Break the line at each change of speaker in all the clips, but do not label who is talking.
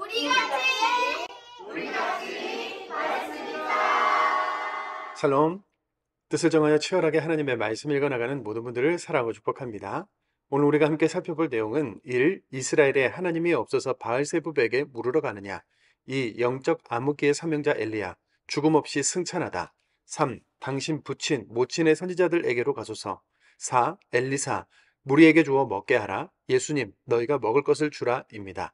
우리 같이 말했습니다.
샬롬, 뜻을 정하여 치열하게 하나님의 말씀 읽어나가는 모든 분들을 사랑하고 축복합니다. 오늘 우리가 함께 살펴볼 내용은 1. 이스라엘에 하나님이 없어서 바알세붑에게 물으러 가느냐. 2. 영적 암흑기의 사명자 엘리야, 죽음 없이 승천하다. 3. 당신 부친, 모친의 선지자들에게로 가소서. 4. 엘리사, 무리에게 주어 먹게 하라. 예수님, 너희가 먹을 것을 주라 입니다.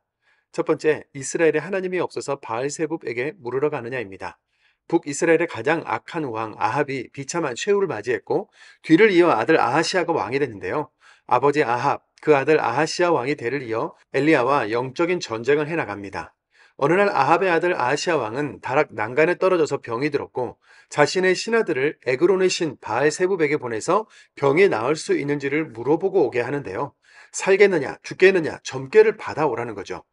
첫 번째, 이스라엘에 하나님이 없어서 바알세붑에게 물으러 가느냐입니다. 북이스라엘의 가장 악한 왕 아합이 비참한 최후를 맞이했고 뒤를 이어 아들 아하시아가 왕이 됐는데요. 아버지 아합, 그 아들 아하시아 왕이 대를 이어 엘리야와 영적인 전쟁을 해나갑니다. 어느 날 아합의 아들 아하시아 왕은 다락 난간에 떨어져서 병이 들었고 자신의 신하들을 에그론의 신 바알세붑에게 보내서 병이 나을 수 있는지를 물어보고 오게 하는데요. 살겠느냐 죽겠느냐 점괘를 받아오라는 거죠.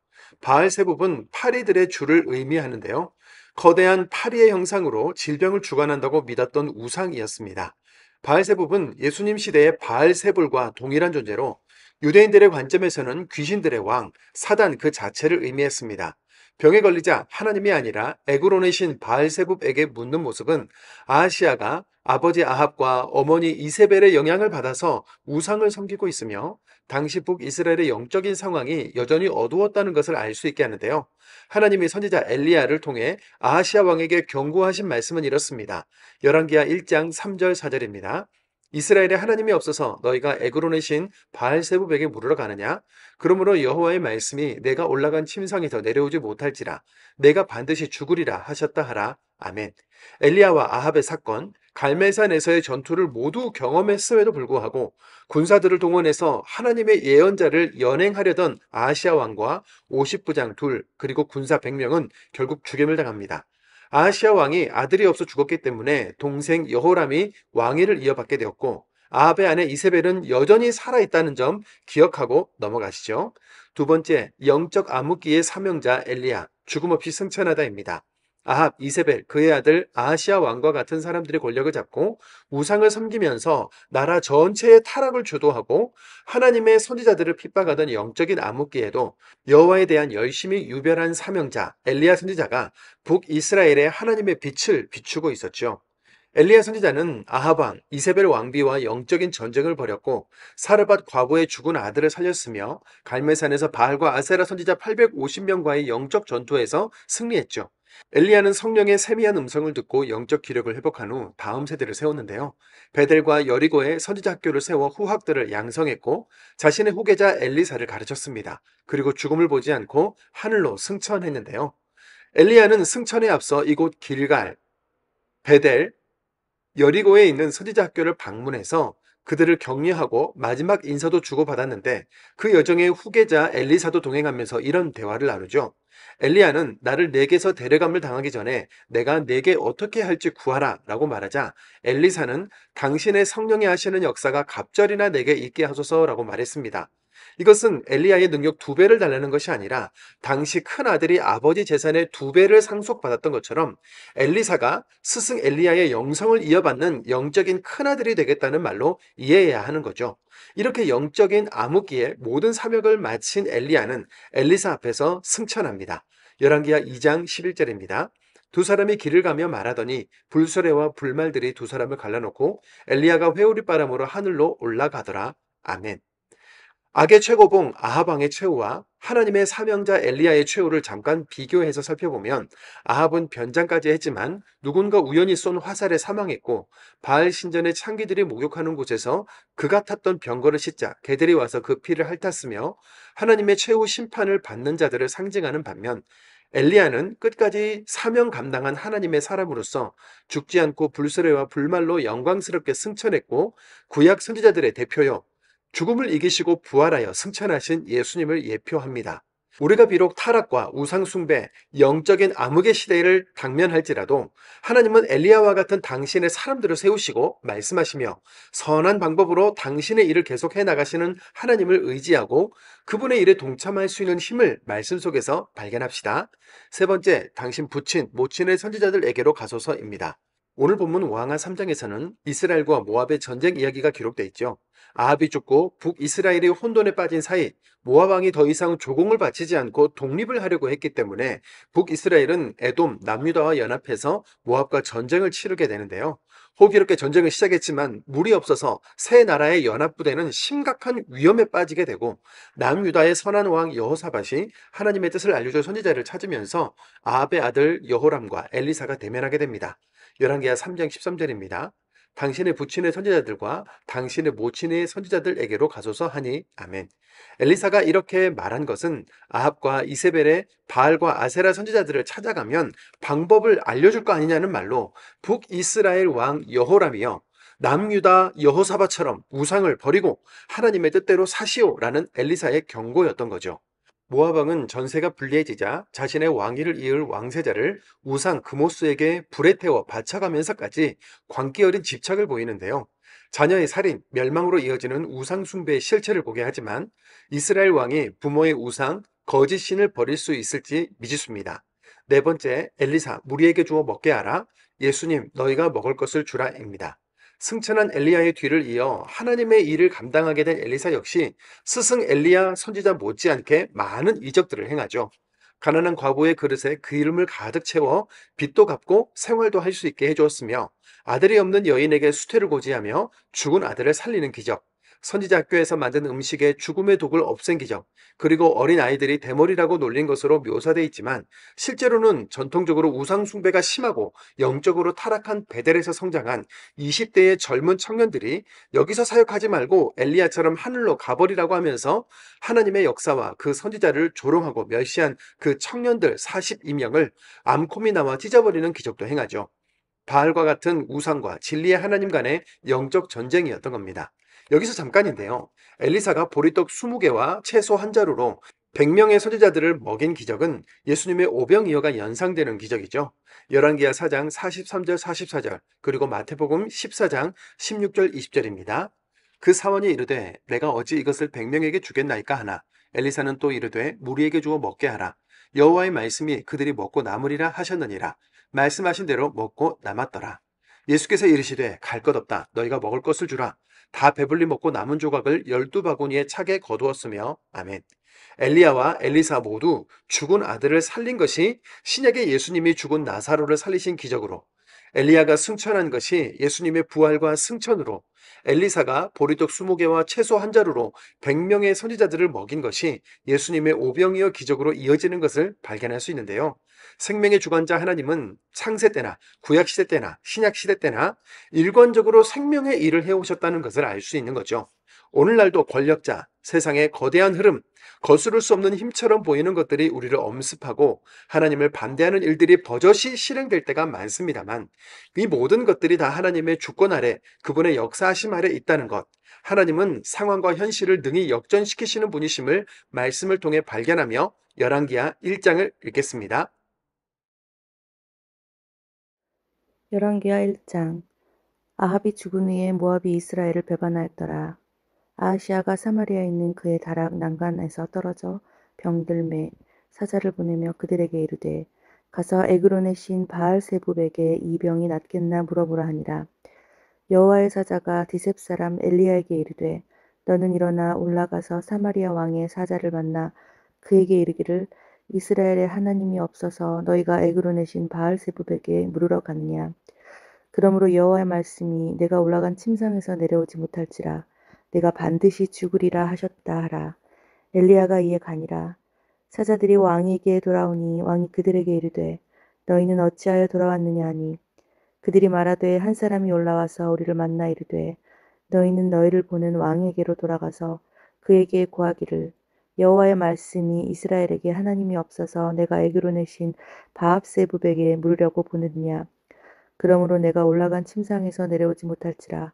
바알세붑은 파리들의 주를 의미하는데요. 거대한 파리의 형상으로 질병을 주관한다고 믿었던 우상이었습니다. 바알세붑은 예수님 시대의 바알세불과 동일한 존재로 유대인들의 관점에서는 귀신들의 왕, 사단 그 자체를 의미했습니다. 병에 걸리자 하나님이 아니라 에그론의 신 바알세붑에게 묻는 모습은 아하시아가 아버지 아합과 어머니 이세벨의 영향을 받아서 우상을 섬기고 있으며 당시 북이스라엘의 영적인 상황이 여전히 어두웠다는 것을 알 수 있게 하는데요. 하나님이 선지자 엘리야를 통해 아하시아 왕에게 경고하신 말씀은 이렇습니다. 열왕기하 1장 3절 4절입니다. 이스라엘에 하나님이 없어서 너희가 에그론의 신 바알세붑에게 물으러 가느냐? 그러므로 여호와의 말씀이 내가 올라간 침상에서 내려오지 못할지라 내가 반드시 죽으리라 하셨다 하라. 아멘. 엘리야와 아합의 사건, 갈멜산에서의 전투를 모두 경험했음에도 불구하고 군사들을 동원해서 하나님의 예언자를 연행하려던 아하시아 왕과 50부장 둘 그리고 군사 100명은 결국 죽임을 당합니다. 아하시아 왕이 아들이 없어 죽었기 때문에 동생 여호람이 왕위를 이어받게 되었고 아합의 아내 이세벨은 여전히 살아있다는 점 기억하고 넘어가시죠. 두 번째, 영적 암흑기의 사명자 엘리야, 죽음 없이 승천하다입니다. 아합, 이세벨, 그의 아들 아하시아 왕과 같은 사람들의 권력을 잡고 우상을 섬기면서 나라 전체의 타락을 주도하고 하나님의 선지자들을 핍박하던 영적인 암흑기에도 여호와에 대한 열심히 유별한 사명자 엘리야 선지자가 북이스라엘의 하나님의 빛을 비추고 있었죠. 엘리야 선지자는 아합 왕, 이세벨 왕비와 영적인 전쟁을 벌였고 사르밧 과부의 죽은 아들을 살렸으며 갈멜산에서 바알과 아세라 선지자 850명과의 영적 전투에서 승리했죠. 엘리야는 성령의 세미한 음성을 듣고 영적 기력을 회복한 후 다음 세대를 세웠는데요. 베델과 여리고에 선지자 학교를 세워 후학들을 양성했고 자신의 후계자 엘리사를 가르쳤습니다. 그리고 죽음을 보지 않고 하늘로 승천했는데요. 엘리야는 승천에 앞서 이곳 길갈, 베델, 여리고에 있는 선지자 학교를 방문해서 그들을 격려하고 마지막 인사도 주고받았는데 그 여정에 후계자 엘리사도 동행하면서 이런 대화를 나누죠. 엘리야는 나를 내게서 데려감을 당하기 전에 내가 내게 어떻게 할지 구하라 라고 말하자 엘리사는 당신의 성령이 하시는 역사가 갑절이나 내게 있게 하소서라고 말했습니다. 이것은 엘리야의 능력 2배를 달라는 것이 아니라 당시 큰아들이 아버지 재산의 2배를 상속받았던 것처럼 엘리사가 스승 엘리야의 영성을 이어받는 영적인 큰아들이 되겠다는 말로 이해해야 하는 거죠. 이렇게 영적인 암흑기에 모든 사명을 마친 엘리야는 엘리사 앞에서 승천합니다. 열왕기하 2장 11절입니다. 두 사람이 길을 가며 말하더니 불수레와 불말들이 두 사람을 갈라놓고 엘리야가 회오리 바람으로 하늘로 올라가더라. 아멘. 악의 최고봉 아합 왕의 최후와 하나님의 사명자 엘리야의 최후를 잠깐 비교해서 살펴보면 아합은 변장까지 했지만 누군가 우연히 쏜 화살에 사망했고 바알 신전의 창기들이 목욕하는 곳에서 그가 탔던 병거를 씻자 개들이 와서 그 피를 핥았으며 하나님의 최후 심판을 받는 자들을 상징하는 반면 엘리야는 끝까지 사명 감당한 하나님의 사람으로서 죽지 않고 불수레와 불말로 영광스럽게 승천했고 구약 선지자들의 대표요 죽음을 이기시고 부활하여 승천하신 예수님을 예표합니다. 우리가 비록 타락과 우상숭배, 영적인 암흑의 시대를 당면할지라도 하나님은 엘리야와 같은 당신의 사람들을 세우시고 말씀하시며 선한 방법으로 당신의 일을 계속해 나가시는 하나님을 의지하고 그분의 일에 동참할 수 있는 힘을 말씀 속에서 발견합시다. 세 번째, 당신 부친, 모친의 선지자들에게로 가소서입니다. 오늘 본문 왕하 3장에서는 이스라엘과 모압의 전쟁 이야기가 기록돼 있죠. 아합이 죽고 북이스라엘이 혼돈에 빠진 사이 모압 왕이 더 이상 조공을 바치지 않고 독립을 하려고 했기 때문에 북이스라엘은 에돔, 남유다와 연합해서 모압과 전쟁을 치르게 되는데요. 호기롭게 전쟁을 시작했지만 물이 없어서 세 나라의 연합부대는 심각한 위험에 빠지게 되고 남유다의 선한 왕 여호사밧이 하나님의 뜻을 알려줄 선지자를 찾으면서 아합의 아들 여호람과 엘리사가 대면하게 됩니다. 열왕기하 3장 13절입니다. 당신의 부친의 선지자들과 당신의 모친의 선지자들에게로 가소서 하니 아멘. 엘리사가 이렇게 말한 것은 아합과 이세벨의 바알과 아세라 선지자들을 찾아가면 방법을 알려줄 거 아니냐는 말로 북이스라엘 왕 여호람이여 남유다 여호사밧처럼 우상을 버리고 하나님의 뜻대로 사시오라는 엘리사의 경고였던 거죠. 모압 왕은 전세가 불리해지자 자신의 왕위를 이을 왕세자를 우상 그모스에게 불에 태워 바쳐가면서까지 광기 어린 집착을 보이는데요. 자녀의 살인, 멸망으로 이어지는 우상 숭배의 실체를 보게 하지만 이스라엘 왕이 부모의 우상, 거짓 신을 버릴 수 있을지 미지수입니다. 네 번째, 엘리사, 무리에게 주어 먹게 하라. 예수님, 너희가 먹을 것을 주라입니다. 승천한 엘리야의 뒤를 이어 하나님의 일을 감당하게 된 엘리사 역시 스승 엘리야 선지자 못지않게 많은 이적들을 행하죠. 가난한 과부의 그릇에 그 이름을 가득 채워 빚도 갚고 생활도 할 수 있게 해주었으며 아들이 없는 여인에게 수태를 고지하며 죽은 아들을 살리는 기적, 선지자 학교에서 만든 음식에 죽음의 독을 없앤 기적, 그리고 어린 아이들이 대머리라고 놀린 것으로 묘사되어 있지만 실제로는 전통적으로 우상 숭배가 심하고 영적으로 타락한 베델에서 성장한 20대의 젊은 청년들이 여기서 사역하지 말고 엘리야처럼 하늘로 가버리라고 하면서 하나님의 역사와 그 선지자를 조롱하고 멸시한 그 청년들 42명을 암콤이 나와 찢어버리는 기적도 행하죠. 바알과 같은 우상과 진리의 하나님 간의 영적 전쟁이었던 겁니다. 여기서 잠깐인데요. 엘리사가 보리떡 20개와 채소 한 자루로 100명의 선지자들을 먹인 기적은 예수님의 오병이어가 연상되는 기적이죠. 열왕기하 4장 43절 44절 그리고 마태복음 14장 16절 20절입니다. 그 사원이 이르되 내가 어찌 이것을 100명에게 주겠나이까 하나 엘리사는 또 이르되 무리에게 주어 먹게 하라. 여호와의 말씀이 그들이 먹고 남으리라 하셨느니라. 말씀하신 대로 먹고 남았더라. 예수께서 이르시되 갈 것 없다. 너희가 먹을 것을 주라. 다 배불리 먹고 남은 조각을 12바구니에 차게 거두었으며 아멘. 엘리야와 엘리사 모두 죽은 아들을 살린 것이 신약의 예수님이 죽은 나사로를 살리신 기적으로, 엘리야가 승천한 것이 예수님의 부활과 승천으로, 엘리사가 보리떡 20개와 채소 한 자루로 100명의 선지자들을 먹인 것이 예수님의 오병이어 기적으로 이어지는 것을 발견할 수 있는데요. 생명의 주관자 하나님은 창세 때나 구약 시대 때나 신약 시대 때나 일관적으로 생명의 일을 해오셨다는 것을 알 수 있는 거죠. 오늘날도 권력자, 세상의 거대한 흐름, 거스를 수 없는 힘처럼 보이는 것들이 우리를 엄습하고 하나님을 반대하는 일들이 버젓이 실행될 때가 많습니다만 이 모든 것들이 다 하나님의 주권 아래 그분의 역사하심 아래 있다는 것, 하나님은 상황과 현실을 능히 역전시키시는 분이심을 말씀을 통해 발견하며 열왕기하 1장을 읽겠습니다.
열왕기하 1장. 아합이 죽은 후에 모압이 이스라엘을 배반하였더라. 아하시아가 사마리아에 있는 그의 다락 난간에서 떨어져 병들매 사자를 보내며 그들에게 이르되 가서 에그론의 신 바알세붑에게 이 병이 낫겠나 물어보라 하니라. 여호와의 사자가 디셉 사람 엘리야에게 이르되 너는 일어나 올라가서 사마리아 왕의 사자를 만나 그에게 이르기를 이스라엘에 하나님이 없어서 너희가 에그론의 신 바알세붑에게 물으러 가느냐. 그러므로 여호와의 말씀이 내가 올라간 침상에서 내려오지 못할지라 내가 반드시 죽으리라 하셨다 하라. 엘리야가 이에 가니라. 사자들이 왕에게 돌아오니 왕이 그들에게 이르되 너희는 어찌하여 돌아왔느냐 하니 그들이 말하되 한 사람이 올라와서 우리를 만나 이르되 너희는 너희를 보는 왕에게로 돌아가서 그에게 고하기를 여호와의 말씀이 이스라엘에게 하나님이 없어서 내가 에그론의 신 바합세붑에게 물으려고 보느냐. 그러므로 내가 올라간 침상에서 내려오지 못할지라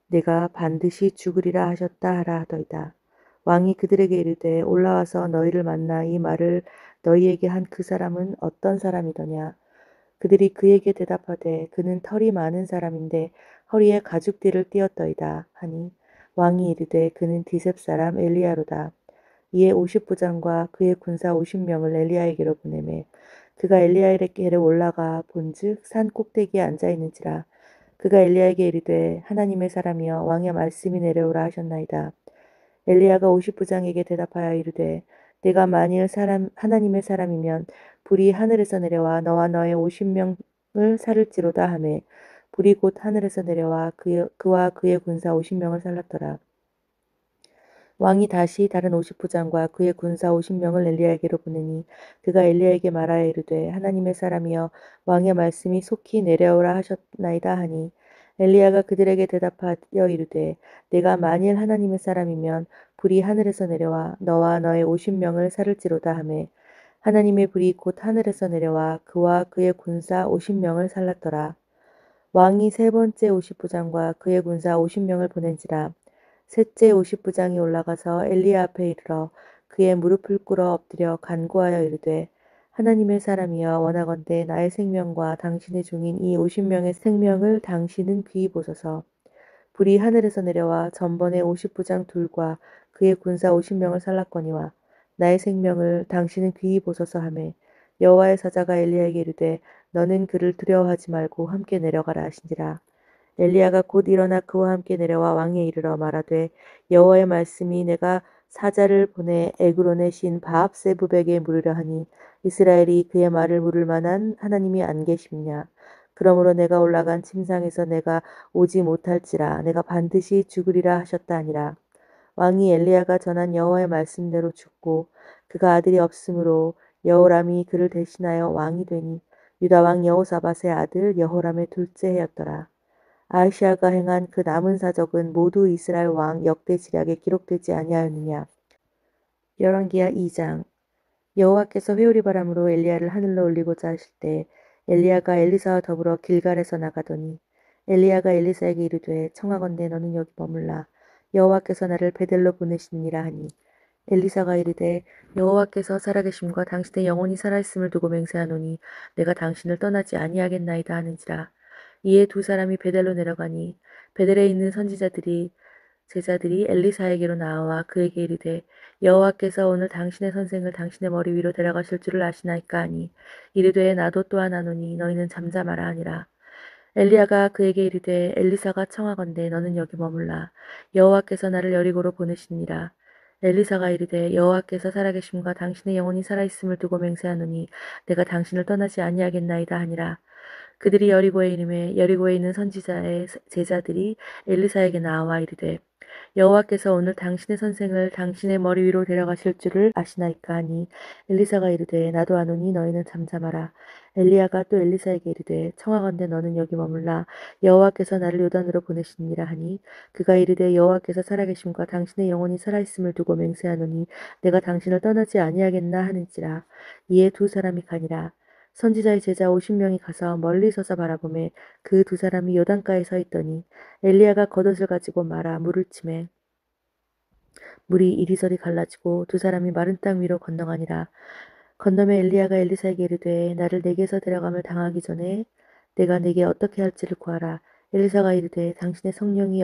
내가 반드시 죽으리라 하셨다 하라 하더이다. 왕이 그들에게 이르되 올라와서 너희를 만나 이 말을 너희에게 한 그 사람은 어떤 사람이더냐. 그들이 그에게 대답하되 그는 털이 많은 사람인데 허리에 가죽띠를 띠었더이다 하니 왕이 이르되 그는 디셉 사람 엘리야로다. 이에 50부장과 그의 군사 50명을 엘리야에게로 보내매 그가 엘리야에게로 올라가 본즉 산 꼭대기에 앉아 있는지라. 그가 엘리야에게 이르되 하나님의 사람이여 왕의 말씀이 내려오라 하셨나이다. 엘리야가 50부장에게 대답하여 이르되 내가 만일 하나님의 사람이면 불이 하늘에서 내려와 너와 너의 50명을 살을지로다 하매 불이 곧 하늘에서 내려와 그와 그의 군사 50명을 살랐더라. 왕이 다시 다른 50부장과 그의 군사 50명을 엘리야에게로 보내니 그가 엘리야에게 말하여 이르되 하나님의 사람이여 왕의 말씀이 속히 내려오라 하셨나이다 하니 엘리야가 그들에게 대답하여 이르되 내가 만일 하나님의 사람이면 불이 하늘에서 내려와 너와 너의 50명을 살을지로다 하매 하나님의 불이 곧 하늘에서 내려와 그와 그의 군사 50명을 살랐더라. 왕이 세 번째 50부장과 그의 군사 50명을 보낸지라. 셋째 50부장이 올라가서 엘리야 앞에 이르러 그의 무릎을 꿇어 엎드려 간구하여 이르되 하나님의 사람이여 원하건대 나의 생명과 당신의 종인 이 50명의 생명을 당신은 귀히 보소서. 불이 하늘에서 내려와 전번에 50부장 둘과 그의 군사 50명을 살랐거니와 나의 생명을 당신은 귀히 보소서 하매 여호와의 사자가 엘리야에게 이르되 너는 그를 두려워하지 말고 함께 내려가라 하시니라. 엘리야가 곧 일어나 그와 함께 내려와 왕에 이르러 말하되 여호와의 말씀이 내가 사자를 보내 에그론의 신 바합세부백에 물으려 하니 이스라엘이 그의 말을 물을 만한 하나님이 안 계심냐. 그러므로 내가 올라간 침상에서 내가 오지 못할지라 내가 반드시 죽으리라 하셨다 하니라. 왕이 엘리야가 전한 여호와의 말씀대로 죽고 그가 아들이 없으므로 여호람이 그를 대신하여 왕이 되니 유다 왕 여호사밧의 아들 여호람의 둘째 해였더라. 아하시아가 행한 그 남은 사적은 모두 이스라엘 왕 역대 지략에 기록되지 아니하였느냐. 열왕기하 2장. 여호와께서 회오리 바람으로 엘리야를 하늘로 올리고자 하실 때 엘리야가 엘리사와 더불어 길갈에서 나가더니 엘리야가 엘리사에게 이르되 청하건대 너는 여기 머물라. 여호와께서 나를 베델로 보내시니라 하니 엘리사가 이르되 여호와께서 살아계심과 당신의 영혼이 살아있음을 두고 맹세하노니 내가 당신을 떠나지 아니하겠나이다 하는지라. 이에 두 사람이 베델로 내려가니 베델에 있는 선지자들이 제자들이 엘리사에게로 나와 그에게 이르되 여호와께서 오늘 당신의 선생을 당신의 머리 위로 데려가실 줄을 아시나이까 하니 이르되 나도 또한 아노니 너희는 잠잠하라 하니라. 엘리야가 그에게 이르되 엘리사가 청하건대 너는 여기 머물라. 여호와께서 나를 여리고로 보내시니라. 엘리사가 이르되 여호와께서 살아계심과 당신의 영혼이 살아있음을 두고 맹세하노니 내가 당신을 떠나지 아니하겠나이다 하니라. 그들이 여리고에 이름에 여리고에 있는 선지자의 제자들이 엘리사에게 나와 이르되 여호와께서 오늘 당신의 선생을 당신의 머리 위로 데려가실 줄을 아시나이까 하니 엘리사가 이르되 나도 아노니 너희는 잠잠하라. 엘리야가 또 엘리사에게 이르되 청하건대 너는 여기 머물라. 여호와께서 나를 요단으로 보내시니라 하니 그가 이르되 여호와께서 살아계심과 당신의 영혼이 살아있음을 두고 맹세하노니 내가 당신을 떠나지 아니하겠나 하는지라. 이에 두 사람이 가니라. 선지자의 제자 50명이 가서 멀리 서서 바라보매 그 두 사람이 요단가에 서 있더니 엘리야가 겉옷을 가지고 말아 물을 치매 물이 이리저리 갈라지고 두 사람이 마른 땅 위로 건너가니라. 건너매 엘리야가 엘리사에게 이르되 나를 내게서 데려감을 당하기 전에 내가 네게 어떻게 할지를 구하라. 엘리사가 이르되 당신의 성령이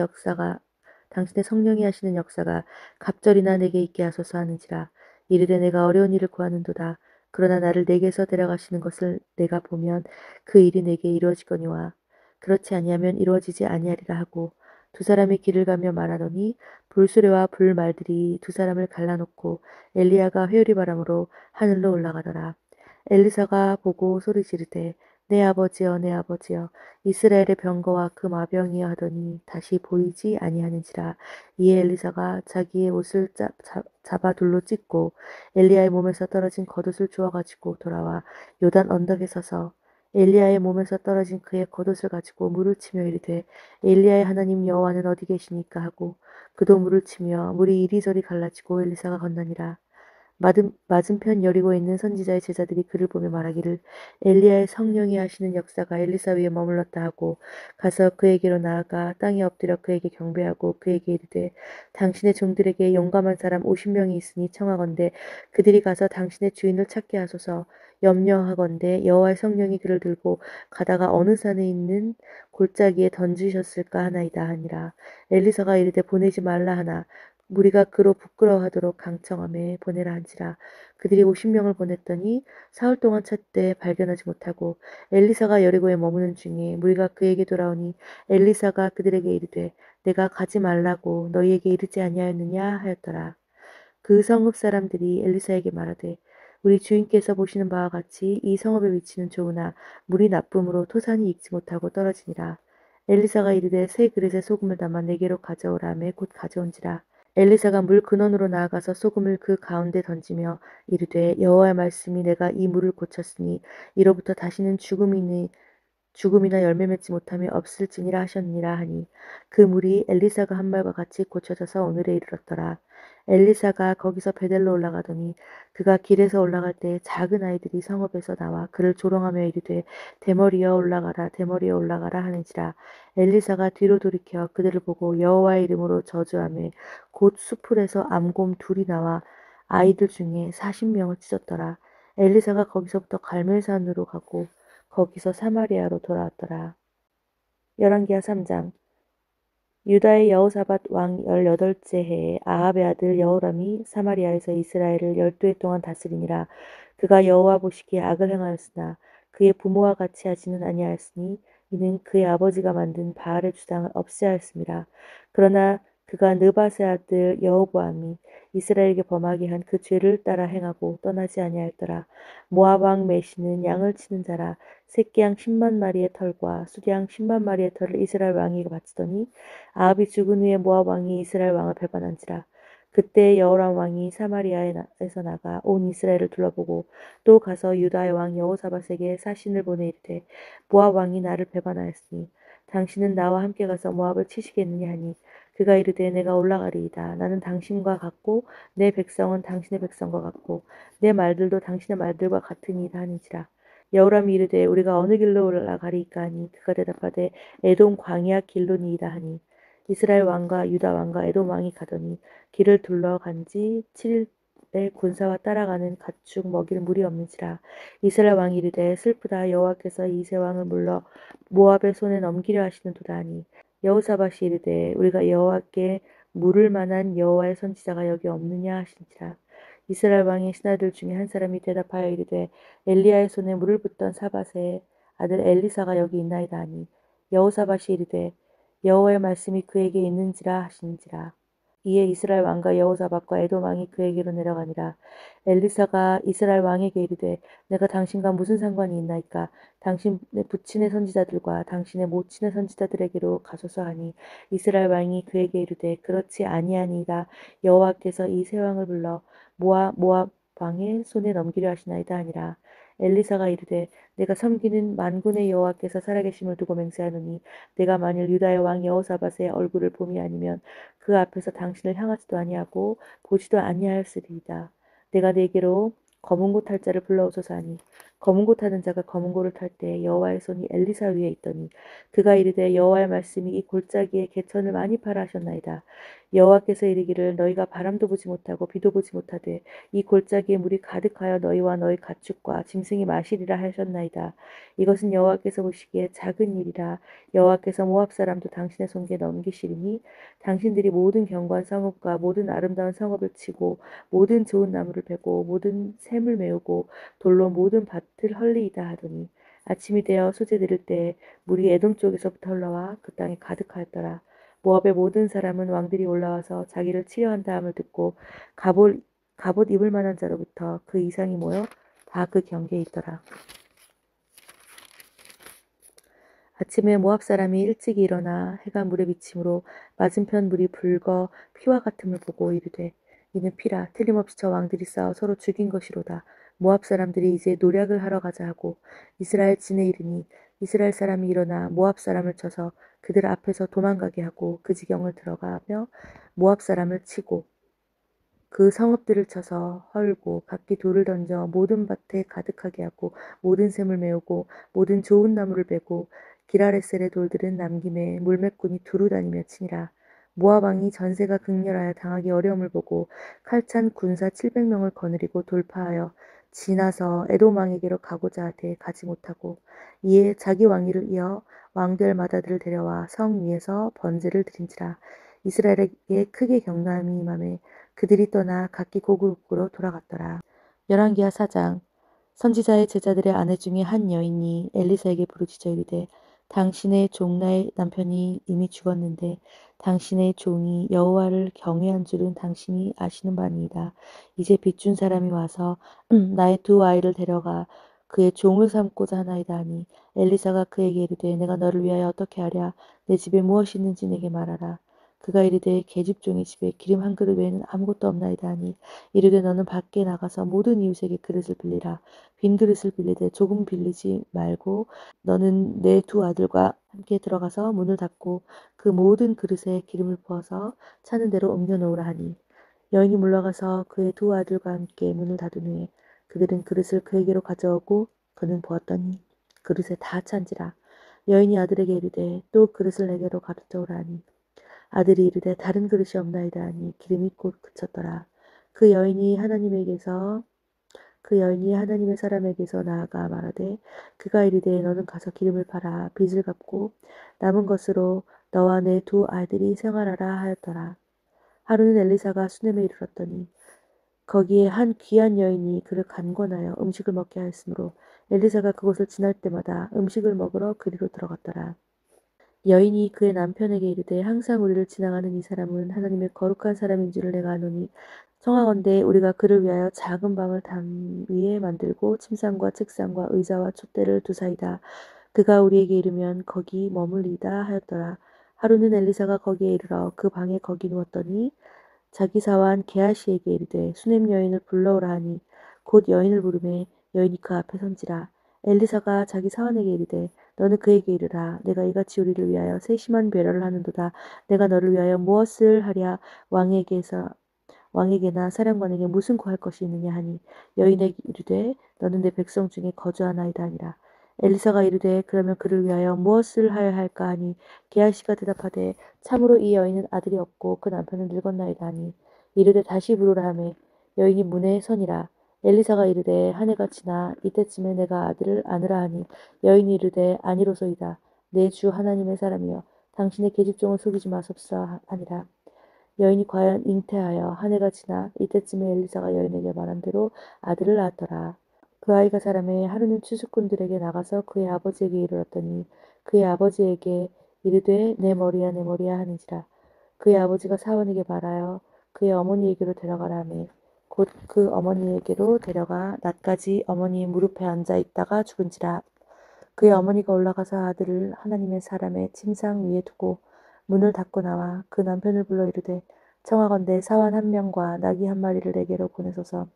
하시는 역사가 갑절이나 내게 있게 하소서 하는지라. 이르되 내가 어려운 일을 구하는도다. 그러나 나를 내게서 데려가시는 것을 내가 보면 그 일이 내게 이루어지거니와 그렇지 아니하면 이루어지지 아니하리라 하고 두 사람이 길을 가며 말하더니 불수레와 불말들이 두 사람을 갈라놓고 엘리야가 회오리 바람으로 하늘로 올라가더라. 엘리사가 보고 소리 지르되 내 아버지여 내 아버지여 이스라엘의 병거와 그 마병이여 하더니 다시 보이지 아니하는지라. 이에 엘리사가 자기의 옷을 잡아 둘로 찢고 엘리야의 몸에서 떨어진 겉옷을 주워 가지고 돌아와 요단 언덕에 서서 엘리야의 몸에서 떨어진 그의 겉옷을 가지고 물을 치며 이르되 엘리야의 하나님 여호와는 어디 계시니까 하고 그도 물을 치며 물이 이리저리 갈라지고 엘리사가 건너니라. 맞은편 여리고에 있는 선지자의 제자들이 그를 보며 말하기를 엘리야의 성령이 하시는 역사가 엘리사 위에 머물렀다 하고 가서 그에게로 나아가 땅에 엎드려 그에게 경배하고 그에게 이르되 당신의 종들에게 용감한 사람 50명이 있으니 청하건대 그들이 가서 당신의 주인을 찾게 하소서. 염려하건대 여호와의 성령이 그를 들고 가다가 어느 산에 있는 골짜기에 던지셨을까 하나이다 하니라. 엘리사가 이르되 보내지 말라 하나 무리가 그로 부끄러워하도록 강청함에 보내라 한지라. 그들이 50명을 보냈더니 사흘 동안 찾되 발견하지 못하고 엘리사가 여리고에 머무는 중에 무리가 그에게 돌아오니 엘리사가 그들에게 이르되 내가 가지 말라고 너희에게 이르지 아니하였느냐 하였더라. 그 성읍 사람들이 엘리사에게 말하되 우리 주인께서 보시는 바와 같이 이 성읍의 위치는 좋으나 물이 나쁨으로 토산이 익지 못하고 떨어지니라. 엘리사가 이르되 새 그릇에 소금을 담아 내게로 가져오라 하매 곧 가져온지라. 엘리사가 물 근원으로 나아가서 소금을 그 가운데 던지며 이르되 여호와의 말씀이 내가 이 물을 고쳤으니 이로부터 다시는 죽음이나 열매 맺지 못함이 없을지니라 하셨니라 하니 그 물이 엘리사가 한 말과 같이 고쳐져서 오늘에 이르렀더라. 엘리사가 거기서 베델로 올라가더니 그가 길에서 올라갈 때 작은 아이들이 성읍에서 나와 그를 조롱하며 이르되 대머리여 올라가라 대머리여 올라가라 하는지라. 엘리사가 뒤로 돌이켜 그들을 보고 여호와의 이름으로 저주하며 곧 수풀에서 암곰 둘이 나와 아이들 중에 40명을 찢었더라. 엘리사가 거기서부터 갈멜산으로 가고 거기서 사마리아로 돌아왔더라. 열왕기하 3장. 유다의 여호사밧 왕 18째 해에 아합의 아들 여호람이 사마리아에서 이스라엘을 12해 동안 다스리니라. 그가 여호와 보시기에 악을 행하였으나 그의 부모와 같이 하지는 아니하였으니 이는 그의 아버지가 만든 바알의 주당을 없애하였습니다. 그러나 그가 느밧의 아들 여호보암이 이스라엘에게 범하게 한 그 죄를 따라 행하고 떠나지 아니하였더라. 모압 왕 메시는 양을 치는 자라 새끼양 10만 마리의 털과 수양 10만 마리의 털을 이스라엘 왕에게 바치더니 아합이 죽은 후에 모압 왕이 이스라엘 왕을 배반한지라. 그때 여호람 왕이 사마리아에서 나가 온 이스라엘을 둘러보고 또 가서 유다의 왕 여호사밧에게 사신을 보내 이르되 모압 왕이 나를 배반하였으니 당신은 나와 함께 가서 모압을 치시겠느냐 하니 그가 이르되 내가 올라가리이다. 나는 당신과 같고 내 백성은 당신의 백성과 같고 내 말들도 당신의 말들과 같으니이다 하는지라. 여호람이 이르되 우리가 어느 길로 올라가리이까 하니 그가 대답하되 에돔 광야 길로니이다 하니 이스라엘 왕과 유다 왕과 에돔 왕이 가더니 길을 둘러간지 7일에 군사와 따라가는 가축 먹일 물이 없는지라. 이스라엘 왕이 이르되 슬프다 여호와께서 이 세 왕을 물러 모압의 손에 넘기려 하시는도다 하니 여호사밧이 이르되 우리가 여호와께 물을 만한 여호와의 선지자가 여기 없느냐 하신지라. 이스라엘 왕의 신하들 중에 한 사람이 대답하여 이르되 엘리야의 손에 물을 붓던 사밧의 아들 엘리사가 여기 있나이다 하니 여호사밧이 이르되 여호와의 말씀이 그에게 있는지라 하시는지라. 이에 이스라엘 왕과 여호사밧과 에돔 왕이 그에게로 내려가니라. 엘리사가 이스라엘 왕에게 이르되 내가 당신과 무슨 상관이 있나이까 당신의 부친의 선지자들과 당신의 모친의 선지자들에게로 가소서 하니 이스라엘 왕이 그에게 이르되 그렇지 아니하니이다. 여호와께서 이 세 왕을 불러 모압 왕의 손에 넘기려 하시나이다 하니라. 엘리사가 이르되 내가 섬기는 만군의 여호와께서 살아계심을 두고 맹세하노니 내가 만일 유다의 왕 여호사밧의 얼굴을 봄이 아니면 그 앞에서 당신을 향하지도 아니하고 보지도 아니하였으리이다. 내가 네게로 검은 고탈 자를 불러오소서 하니 검은 고 타는 자가 검은 고를 탈 때 여호와의 손이 엘리사 위에 있더니 그가 이르되 여호와의 말씀이 이 골짜기에 개천을 많이 팔아 하셨나이다. 여호와께서 이르기를 너희가 바람도 보지 못하고 비도 보지 못하되 이 골짜기에 물이 가득하여 너희와 너희 가축과 짐승이 마시리라 하셨나이다. 이것은 여호와께서 보시기에 작은 일이라. 여호와께서 모압 사람도 당신의 손에 넘기시리니 당신들이 모든 견고한 성읍과 모든 아름다운 성읍을 치고 모든 좋은 나무를 베고 모든 샘을 메우고 돌로 모든 밭을 헐리이다 하더니 아침이 되어 수제 들을 때 물이 에돔 쪽에서부터 흘러와 그 땅에 가득하였더라. 모압의 모든 사람은 왕들이 올라와서 자기를 치려한다 함을 듣고 갑옷, 갑옷 입을 만한 자로부터 그 이상이 모여 다 그 경계에 있더라. 아침에 모압 사람이 일찍 일어나 해가 물에 비침으로 맞은편 물이 붉어 피와 같음을 보고 이르되 이는 피라 틀림없이 저 왕들이 싸워 서로 죽인 것이로다. 모압 사람들이 이제 노략을 하러 가자 하고 이스라엘 진에 이르니 이스라엘 사람이 일어나 모압 사람을 쳐서 그들 앞에서 도망가게 하고 그 지경을 들어가며 모압 사람을 치고 그 성읍들을 쳐서 헐고 각기 돌을 던져 모든 밭에 가득하게 하고 모든 샘을 메우고 모든 좋은 나무를 베고 기라레셀의 돌들은 남김에 물매꾼이 두루 다니며 치니라. 모압 왕이 전세가 극렬하여 당하기 어려움을 보고 칼찬 군사 700명을 거느리고 돌파하여 지나서 에돔 왕에게로 가고자 하되 가지 못하고 이에 자기 왕위를 이어 왕들 마다들을 데려와 성 위에서 번제를 드린지라. 이스라엘에게 크게 경노함이 임하매 그들이 떠나 각기 고국으로 돌아갔더라. 열왕기하 4장. 선지자의 제자들의 아내 중에 한 여인이 엘리사에게 부르짖어 이르되 당신의 종 나의 남편이 이미 죽었는데 당신의 종이 여호와를 경외한 줄은 당신이 아시는 바니이다. 이제 빚준 사람이 와서 나의 두 아이를 데려가 그의 종을 삼고자 하나이다 하니 엘리사가 그에게 이르되 내가 너를 위하여 어떻게 하랴. 내 집에 무엇이 있는지 내게 말하라. 그가 이르되 계집종의 집에 기름 한 그릇 외에는 아무것도 없나이다 하니 이르되 너는 밖에 나가서 모든 이웃에게 그릇을 빌리라. 빈 그릇을 빌리되 조금 빌리지 말고 너는 내 두 아들과 함께 들어가서 문을 닫고 그 모든 그릇에 기름을 부어서 차는 대로 옮겨 놓으라 하니 여인이 물러가서 그의 두 아들과 함께 문을 닫은 후에 그들은 그릇을 그에게로 가져오고 그는 부었더니 그릇에 다 찬지라. 여인이 아들에게 이르되 또 그릇을 내게로 가져오라 하니 아들이 이르되 다른 그릇이 없나이다 하니 기름이 곧 그쳤더라. 그 여인이 하나님에게서 그 여인이 하나님의 사람에게서 나아가 말하되 그가 이르되 너는 가서 기름을 팔아 빚을 갚고 남은 것으로 너와 내 두 아들이 생활하라 하였더라. 하루는 엘리사가 수넴에 이르렀더니 거기에 한 귀한 여인이 그를 간권하여 음식을 먹게 하였으므로 엘리사가 그곳을 지날 때마다 음식을 먹으러 그리로 들어갔더라. 여인이 그의 남편에게 이르되 항상 우리를 지나가는 이 사람은 하나님의 거룩한 사람인 줄을 내가 아노니 청하건대 우리가 그를 위하여 작은 방을 담 위에 만들고 침상과 책상과 의자와 촛대를 두사이다. 그가 우리에게 이르면 거기 머물리다 하였더라. 하루는 엘리사가 거기에 이르러 그 방에 거기 누웠더니 자기 사환 게하시에게 이르되 수냄 여인을 불러오라 하니 곧 여인을 부르매 여인이 그 앞에 선지라. 엘리사가 자기 사환에게 이르되 너는 그에게 이르라. 내가 이같이 우리를 위하여 세심한 배려를 하는도다. 내가 너를 위하여 무엇을 하랴. 왕에게나 사령관에게 무슨 구할 것이 있느냐 하니 여인에게 이르되 너는 내 백성 중에 거주하나이다 하니라. 엘리사가 이르되 그러면 그를 위하여 무엇을 하여야 할까 하니 게하시가 대답하되 참으로 이 여인은 아들이 없고 그 남편은 늙었나이다 하니 이르되 다시 부르라 하매 여인이 문에 서니라. 엘리사가 이르되 한 해가 지나 이때쯤에 내가 아들을 안으라 하니 여인이 이르되 아니로소이다. 내 주 하나님의 사람이여 당신의 계집종을 속이지 마소서 하니라. 여인이 과연 잉태하여 한 해가 지나 이때쯤에 엘리사가 여인에게 말한 대로 아들을 낳았더라. 그 아이가 자라매 하루는 추수꾼들에게 나가서 그의 아버지에게 이르렀더니 그의 아버지에게 이르되 내 머리야 내 머리야 하는지라. 그의 아버지가 사원에게 말하여 그의 어머니에게로 데려가라 하매 곧 그 어머니에게로 데려가 낮까지 어머니의 무릎에 앉아 있다가 죽은지라. 그의 어머니가 올라가서 아들을 하나님의 사람의 침상 위에 두고 문을 닫고 나와 그 남편을 불러 이르되 청하건대 사환 한 명과 나귀 한 마리를 내게로 보내소서.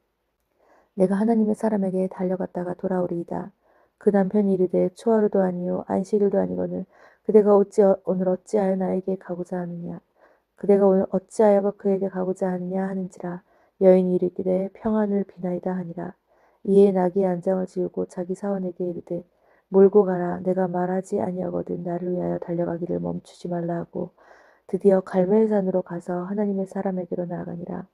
내가 하나님의 사람에게 달려갔다가 돌아오리이다. 그 남편이 이르되 초하루도 아니요 안식일도 아니거늘 그대가 오늘 어찌하여 나에게 가고자 하느냐. 그대가 오늘 어찌하여 그에게 가고자 하느냐 하는지라. 여인이 이르기를 평안을 비나이다 하니라. 이에 나귀의 안장을 지우고 자기 사원에게 이르되 몰고 가라. 내가 말하지 아니하거든 나를 위하여 달려가기를 멈추지 말라 하고 드디어 갈멜산으로 가서 하나님의 사람에게로 나아가니라.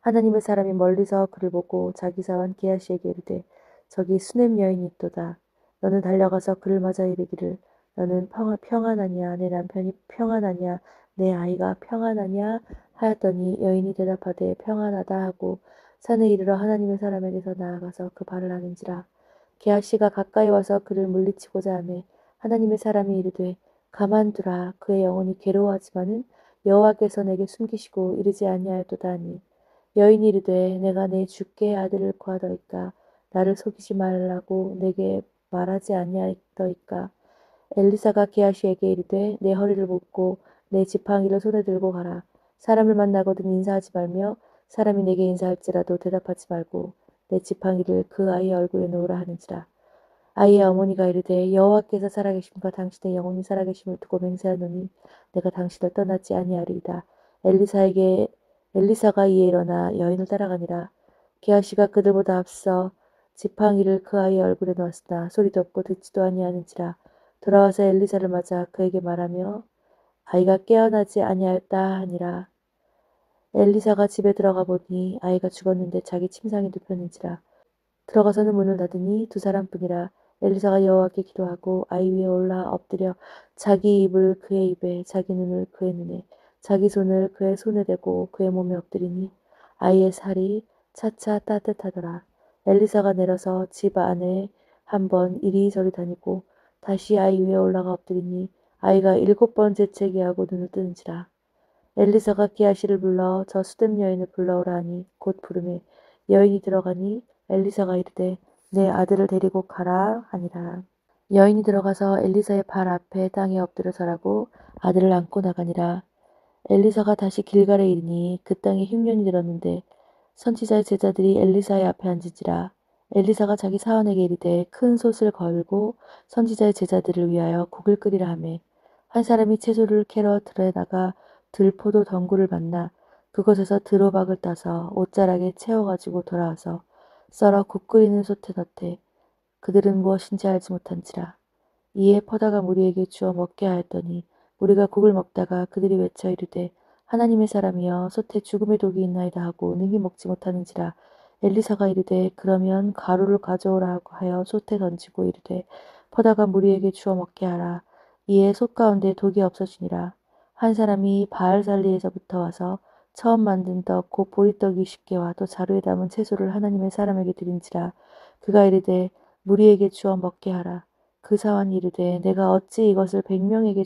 하나님의 사람이 멀리서 그를 보고 자기 사원 게하시에게 이르되 저기 수냄 여인이 있도다. 너는 달려가서 그를 맞아 이르기를 너는 평안하냐 내 남편이 평안하냐 내 아이가 평안하냐 하였더니 여인이 대답하되 평안하다 하고 산에 이르러 하나님의 사람에게서 나아가서 그 발을 하는지라. 게하시가 가까이 와서 그를 물리치고자 하매 하나님의 사람이 이르되 가만두라. 그의 영혼이 괴로워하지만은 여호와께서 내게 숨기시고 이르지 아니하였도다 하니 여인이 이르되 내가 내 주께 아들을 구하더이까 나를 속이지 말라고 내게 말하지 아니하더이까. 엘리사가 게하시에게 이르되 내 허리를 묶고 내 지팡이를 손에 들고 가라. 사람을 만나거든 인사하지 말며 사람이 내게 인사할지라도 대답하지 말고 내 지팡이를 그 아이의 얼굴에 놓으라 하는지라. 아이의 어머니가 이르되 여호와께서 살아계심과 당신의 영혼이 살아계심을 두고 맹세하노니 내가 당신을 떠나지 아니하리이다. 엘리사가 이에 일어나 여인을 따라가니라. 게하시가 그들보다 앞서 지팡이를 그 아이의 얼굴에 놓았으나 소리도 없고 듣지도 아니하는지라. 돌아와서 엘리사를 맞아 그에게 말하며 아이가 깨어나지 아니하였다 하니라. 엘리사가 집에 들어가 보니 아이가 죽었는데 자기 침상에 눕혔는지라. 들어가서는 문을 닫으니 두 사람뿐이라. 엘리사가 여호와께 기도하고 아이 위에 올라 엎드려 자기 입을 그의 입에 자기 눈을 그의 눈에 자기 손을 그의 손에 대고 그의 몸에 엎드리니 아이의 살이 차차 따뜻하더라. 엘리사가 내려서 집 안에 한번 이리저리 다니고 다시 아이 위에 올라가 엎드리니 아이가 7번 재채기하고 눈을 뜨는지라. 엘리사가 기하시를 불러 저 수뎀 여인을 불러오라 하니 곧 부르매 여인이 들어가니 엘리사가 이르되 내 아들을 데리고 가라 하니라. 여인이 들어가서 엘리사의 발 앞에 땅에 엎드려 서라고 아들을 안고 나가니라. 엘리사가 다시 길갈에 이르니 그 땅에 흉년이 들었는데 선지자의 제자들이 엘리사의 앞에 앉은지라. 엘리사가 자기 사원에게 이르되 큰 솥을 걸고 선지자의 제자들을 위하여 국을 끓이라 하매 한 사람이 채소를 캐러 들에 나가 들포도 덩굴을 만나 그곳에서 드로박을 따서 옷자락에 채워가지고 돌아와서 썰어 국 끓이는 솥에 넣되 그들은 무엇인지 알지 못한지라. 이에 퍼다가 무리에게 주어 먹게 하였더니 무리가 국을 먹다가 그들이 외쳐 이르되 하나님의 사람이여 솥에 죽음의 독이 있나이다 하고 능히 먹지 못하는지라. 엘리사가 이르되 그러면 가루를 가져오라 하여 솥에 던지고 이르되 퍼다가 무리에게 주어 먹게 하라. 이에 솥 가운데 독이 없어지니라. 한 사람이 바알살리에서부터 와서 처음 만든 떡 곧 보리떡 20개와 또 자루에 담은 채소를 하나님의 사람에게 드린지라. 그가 이르되 무리에게 주어 먹게 하라. 그 사환이 이르되 내가 어찌 이것을 100명에게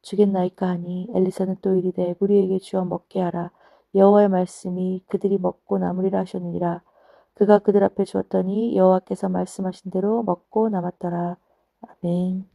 주겠나이까 하니 엘리사는 또 이르되 무리에게 주어 먹게 하라. 여호와의 말씀이 그들이 먹고 남으리라 하셨느니라. 그가 그들 앞에 주었더니 여호와께서 말씀하신 대로 먹고 남았더라. 아멘.